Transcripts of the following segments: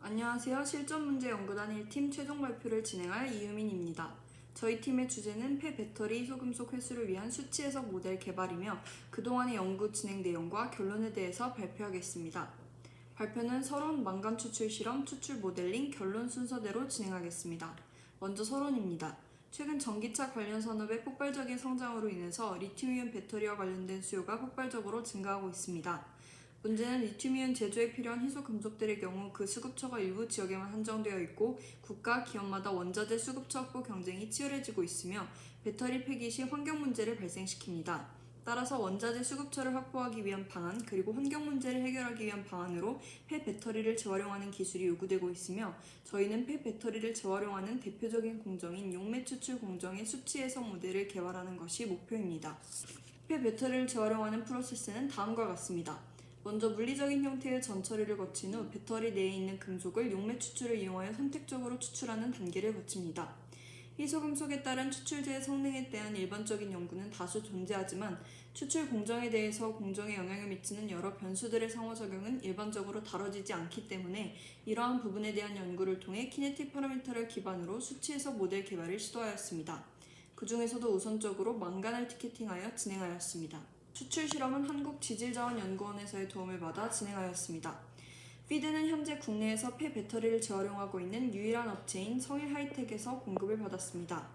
안녕하세요. 실전문제연구단 1팀 최종 발표를 진행할 이유민입니다. 저희 팀의 주제는 폐배터리 이소금속 회수를 위한 수치 해석 모델 개발이며 그동안의 연구 진행 내용과 결론에 대해서 발표하겠습니다. 발표는 서론, 망간 추출 실험, 추출 모델링, 결론 순서대로 진행하겠습니다. 먼저 서론입니다. 최근 전기차 관련 산업의 폭발적인 성장으로 인해서 리튬이온 배터리와 관련된 수요가 폭발적으로 증가하고 있습니다. 문제는 리튬이온 제조에 필요한 희소 금속들의 경우 그 수급처가 일부 지역에만 한정되어 있고 국가, 기업마다 원자재 수급처 확보 경쟁이 치열해지고 있으며 배터리 폐기 시 환경 문제를 발생시킵니다. 따라서 원자재 수급처를 확보하기 위한 방안 그리고 환경 문제를 해결하기 위한 방안으로 폐배터리를 재활용하는 기술이 요구되고 있으며 저희는 폐배터리를 재활용하는 대표적인 공정인 용매 추출 공정의 수치 해석 모델을 개발하는 것이 목표입니다. 폐배터리를 재활용하는 프로세스는 다음과 같습니다. 먼저 물리적인 형태의 전처리를 거친 후 배터리 내에 있는 금속을 용매 추출을 이용하여 선택적으로 추출하는 단계를 거칩니다. 희소금속에 따른 추출제의 성능에 대한 일반적인 연구는 다수 존재하지만 추출 공정에 대해서 공정에 영향을 미치는 여러 변수들의 상호작용은 일반적으로 다뤄지지 않기 때문에 이러한 부분에 대한 연구를 통해 키네틱 파라미터를 기반으로 수치 해석 모델 개발을 시도하였습니다. 그 중에서도 우선적으로 망간을 티켓팅하여 진행하였습니다. 추출 실험은 한국지질자원연구원에서의 도움을 받아 진행하였습니다. 피드는 현재 국내에서 폐배터리를 재활용하고 있는 유일한 업체인 성일하이텍에서 공급을 받았습니다.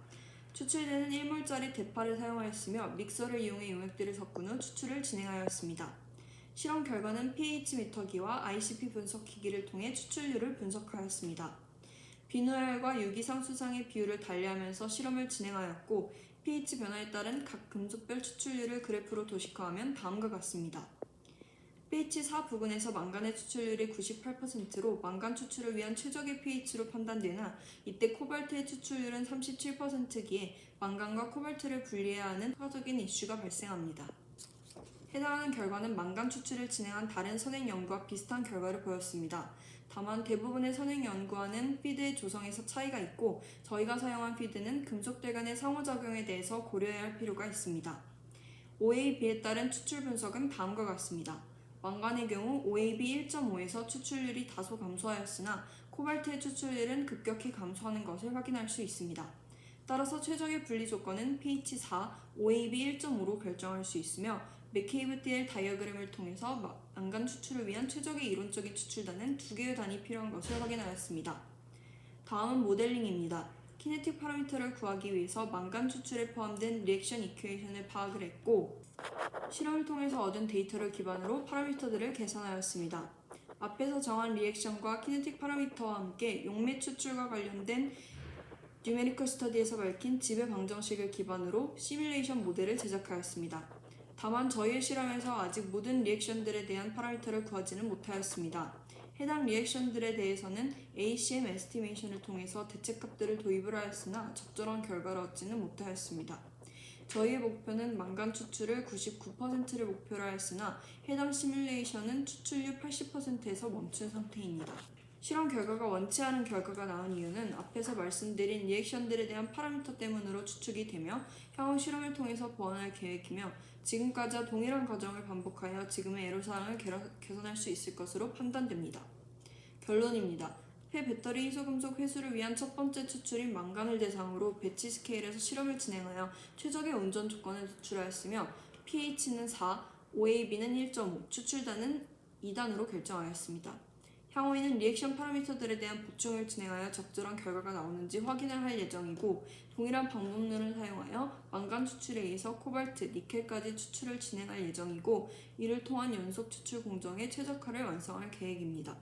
추출제는 1몰짜리 대파를 사용하였으며 믹서를 이용해 용액들을 섞은 후 추출을 진행하였습니다. 실험 결과는 pH 미터기와 ICP 분석기기를 통해 추출률을 분석하였습니다. 비노열과 유기상수상의 비율을 달리하면서 실험을 진행하였고 pH 변화에 따른 각 금속별 추출률을 그래프로 도식화하면 다음과 같습니다. pH 4 부근에서 망간의 추출률이 98%로 망간 추출을 위한 최적의 pH로 판단되나 이때 코발트의 추출률은 37%기에 망간과 코발트를 분리해야 하는 화적인 이슈가 발생합니다. 해당하는 결과는 망간 추출을 진행한 다른 선행 연구와 비슷한 결과를 보였습니다. 다만 대부분의 선행 연구와는 피드의 조성에서 차이가 있고 저희가 사용한 피드는 금속들 간의 상호작용에 대해서 고려해야 할 필요가 있습니다. OAB에 따른 추출 분석은 다음과 같습니다. 망간의 경우 OAB 1.5에서 추출률이 다소 감소하였으나 코발트의 추출률은 급격히 감소하는 것을 확인할 수 있습니다. 따라서 최적의 분리 조건은 pH 4, OAB 1.5로 결정할 수 있으며 맥케이브-띠엘 다이어그램을 통해서 망간 추출을 위한 최적의 이론적인 추출단은 2개의 단이 필요한 것을 확인하였습니다. 다음은 모델링입니다. 키네틱 파라미터를 구하기 위해서 망간 추출에 포함된 리액션 이퀘이션을 파악을 했고 실험을 통해서 얻은 데이터를 기반으로 파라미터들을 계산하였습니다. 앞에서 정한 리액션과 키네틱 파라미터와 함께 용매 추출과 관련된 뉴메리컬 스터디에서 밝힌 지배 방정식을 기반으로 시뮬레이션 모델을 제작하였습니다. 다만 저희의 실험에서 아직 모든 리액션들에 대한 파라미터를 구하지는 못하였습니다. 해당 리액션들에 대해서는 ACM 에스티메이션을 통해서 대체값들을 도입을 하였으나 적절한 결과를 얻지는 못하였습니다. 저희의 목표는 망간 추출을 99%를 목표로 하였으나 해당 시뮬레이션은 추출률 80%에서 멈춘 상태입니다. 실험 결과가 원치 않은 결과가 나온 이유는 앞에서 말씀드린 리액션들에 대한 파라미터 때문으로 추측이 되며 향후 실험을 통해서 보완할 계획이며 지금까지와 동일한 과정을 반복하여 지금의 애로사항을 개선할 수 있을 것으로 판단됩니다. 결론입니다. 폐배터리 희소금속 회수를 위한 첫 번째 추출인 망간을 대상으로 배치 스케일에서 실험을 진행하여 최적의 운전 조건을 도출하였으며 pH는 4, OAB는 1.5, 추출단은 2단으로 결정하였습니다. 향후에는 리액션 파라미터들에 대한 보충을 진행하여 적절한 결과가 나오는지 확인을 할 예정이고 동일한 방법론을 사용하여 망간 추출에 의해서 코발트, 니켈까지 추출을 진행할 예정이고 이를 통한 연속 추출 공정의 최적화를 완성할 계획입니다.